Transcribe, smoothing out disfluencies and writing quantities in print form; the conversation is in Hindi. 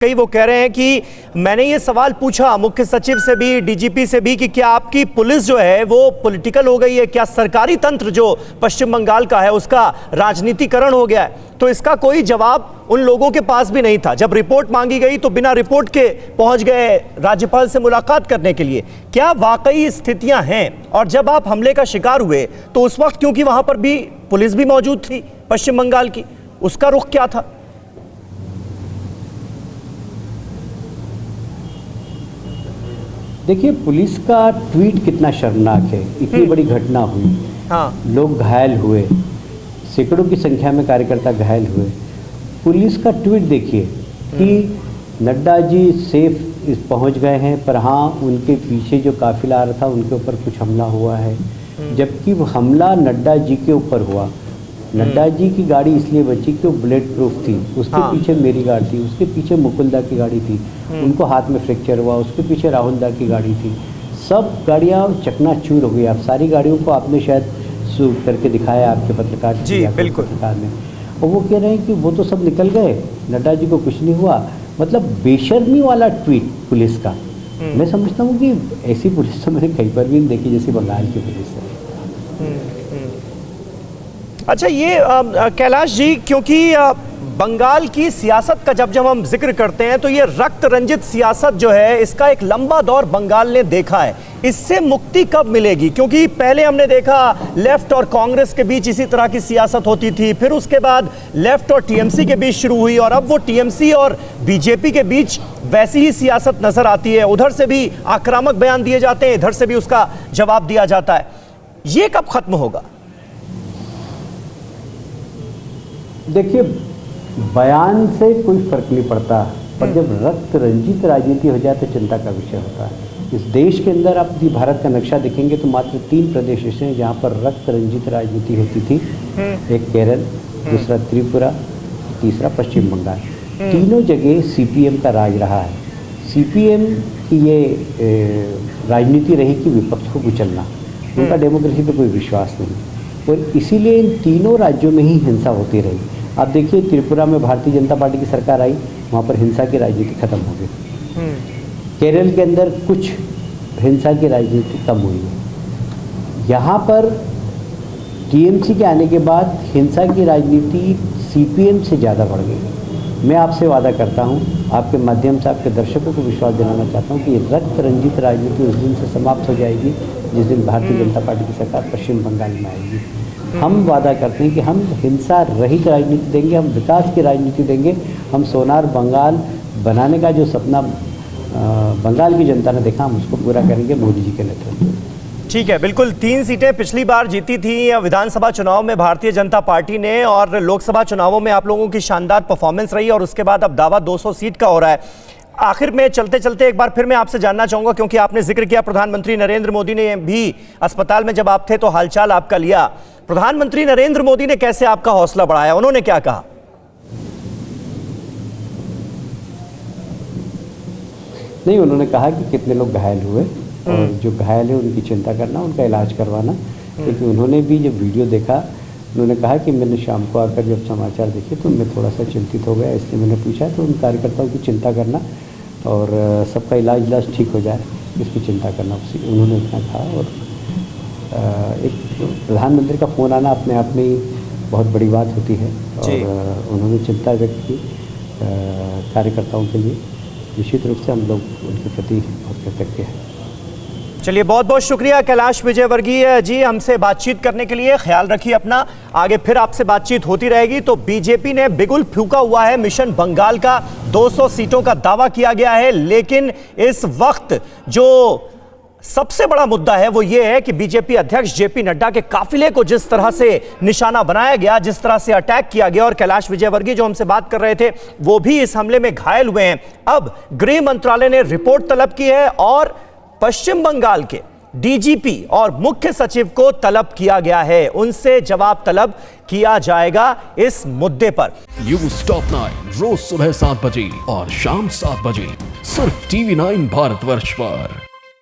कई वो कह रहे हैं कि मैंने ये सवाल पूछा मुख्य सचिव से भी, डीजीपी से भी कि क्या आपकी पुलिस जो है वो पॉलिटिकल हो गई है, क्या सरकारी तंत्र जो पश्चिम बंगाल का है उसका राजनीतिकरण हो गया है। तो इसका कोई जवाब उन लोगों के पास भी नहीं था। जब रिपोर्ट मांगी गई तो बिना रिपोर्ट के पहुंच गए राज्यपाल से मुलाकात करने के लिए। क्या वाकई स्थितियां हैं? और जब आप हमले का शिकार हुए तो उस वक्त, क्योंकि वहां पर भी पुलिस भी मौजूद थी पश्चिम बंगाल की, उसका रुख क्या था? देखिए, पुलिस का ट्वीट कितना शर्मनाक है। इतनी बड़ी घटना हुई, लोग घायल हुए, सैकड़ों की संख्या में कार्यकर्ता घायल हुए। पुलिस का ट्वीट देखिए कि नड्डा जी सेफ पहुंच गए हैं, पर हाँ उनके पीछे जो काफिला आ रहा था उनके ऊपर कुछ हमला हुआ है। जबकि वो हमला नड्डा जी के ऊपर हुआ। नड्डा जी की गाड़ी इसलिए बची कि वो बुलेट प्रूफ थी। उसके पीछे मेरी गाड़ी थी, उसके पीछे मुकुलदा की गाड़ी थी, उनको हाथ में फ्रैक्चर हुआ, उसके पीछे राहुल दा की गाड़ी थी। सब गाड़ियाँ चकनाचूर हो गई। आप सारी गाड़ियों को आपने शायद शूट करके दिखाया, आपके पत्रकार जी बिल्कुल पत्रकार ने, और वो कह रहे हैं कि वो तो सब निकल गए, नड्डा जी को कुछ नहीं हुआ। मतलब बेशर्मी वाला ट्वीट पुलिस का। मैं समझता हूँ कि ऐसी पुलिस तो मैंने कहीं पर भी नहीं देखी जैसी बंगाल की पुलिस है। अच्छा, ये कैलाश जी, क्योंकि बंगाल की सियासत का जब हम जिक्र करते हैं तो ये रक्त रंजित सियासत जो है इसका एक लंबा दौर बंगाल ने देखा है। इससे मुक्ति कब मिलेगी? क्योंकि पहले हमने देखा लेफ्ट और कांग्रेस के बीच इसी तरह की सियासत होती थी, फिर उसके बाद लेफ्ट और टीएमसी के बीच शुरू हुई, और अब वो टीएमसी और बीजेपी के बीच वैसी ही सियासत नजर आती है। उधर से भी आक्रामक बयान दिए जाते हैं, इधर से भी उसका जवाब दिया जाता है। ये कब खत्म होगा? देखिए, बयान से कोई फर्क नहीं पड़ता, पर जब रक्त रंजित राजनीति हो जाए तो चिंता का विषय होता है। इस देश के अंदर आप भारत का नक्शा देखेंगे तो मात्र 3 प्रदेश ऐसे हैं जहाँ पर रक्त रंजित राजनीति होती थी। एक केरल, दूसरा त्रिपुरा, तीसरा पश्चिम बंगाल। तीनों जगह सीपीएम का राज रहा है। सीपीएम की ये राजनीति रही कि विपक्ष को कुचलना। उनका डेमोक्रेसी पे कोई विश्वास नहीं, और इसीलिए इन तीनों राज्यों में ही हिंसा होती रही। आप देखिए, त्रिपुरा में भारतीय जनता पार्टी की सरकार आई, वहाँ पर हिंसा की राजनीति खत्म हो गई। केरल के अंदर कुछ हिंसा की राजनीति कम हुई है। यहाँ पर टीएमसी के आने के बाद हिंसा की राजनीति सीपीएम से ज़्यादा बढ़ गई। मैं आपसे वादा करता हूँ, आपके माध्यम से आपके दर्शकों को विश्वास दिलाना चाहता हूँ कि रक्त रंजित राजनीति उस दिन से समाप्त हो जाएगी जिस दिन भारतीय जनता पार्टी की सरकार पश्चिम बंगाल में आएगी। हम वादा करते हैं कि हम हिंसा रहित राजनीति देंगे, हम विकास की राजनीति देंगे, हम सोनार बंगाल बनाने का जो सपना बंगाल की जनता ने देखा, हम उसको पूरा करेंगे मोदी जी के नेतृत्व में। ठीक है, बिल्कुल। 3 सीटें पिछली बार जीती थी विधानसभा चुनाव में भारतीय जनता पार्टी ने, और लोकसभा चुनावों में आप लोगों की शानदार परफॉर्मेंस रही, और उसके बाद अब दावा 200 सीट का हो रहा है। आखिर में चलते चलते एक बार फिर मैं आपसे जानना चाहूंगा, क्योंकि आपने जिक्र किया प्रधानमंत्री नरेंद्र मोदी ने भी अस्पताल में जब आप थे तो हालचाल आपका लिया। प्रधानमंत्री नरेंद्र मोदी ने कैसे आपका हौसला बढ़ाया? उन्होंने क्या कहा? नहीं, उन्होंने कहा कि कितने लोग घायल हुए, और जो घायल है उनकी चिंता करना, उनका इलाज करवाना। क्योंकि उन्होंने भी जब वीडियो देखा, उन्होंने कहा कि मैंने शाम को आकर जब समाचार देखे तो मैं थोड़ा सा चिंतित हो गया, इसलिए मैंने पूछा तो उन कार्यकर्ताओं की चिंता करना और सबका इलाज ठीक हो जाए, इसकी चिंता करना, उन्होंने इतना कहा। और एक प्रधानमंत्री का फ़ोन आना अपने आप में ही बहुत बड़ी बात होती है, और उन्होंने चिंता व्यक्त की कार्यकर्ताओं के लिए। निश्चित रूप से हम लोग उनके प्रति बहुत कृतज्ञ हैं। चलिए, बहुत बहुत शुक्रिया कैलाश विजयवर्गीय जी हमसे बातचीत करने के लिए। ख्याल रखिए अपना, आगे फिर आपसे बातचीत होती रहेगी। तो बीजेपी ने बिगुल फूंका हुआ है मिशन बंगाल का, 200 सीटों का दावा किया गया है, लेकिन इस वक्त जो सबसे बड़ा मुद्दा है वो ये है कि बीजेपी अध्यक्ष जेपी नड्डा के काफिले को जिस तरह से निशाना बनाया गया, जिस तरह से अटैक किया गया, और कैलाश विजयवर्गीय जो हमसे बात कर रहे थे वो भी इस हमले में घायल हुए हैं। अब गृह मंत्रालय ने रिपोर्ट तलब की है, और पश्चिम बंगाल के डीजीपी और मुख्य सचिव को तलब किया गया है, उनसे जवाब तलब किया जाएगा इस मुद्दे पर। न्यूज़ टॉप 9 रोज सुबह 7 बजे और शाम 7 बजे सिर्फ TV9 भारतवर्ष पर।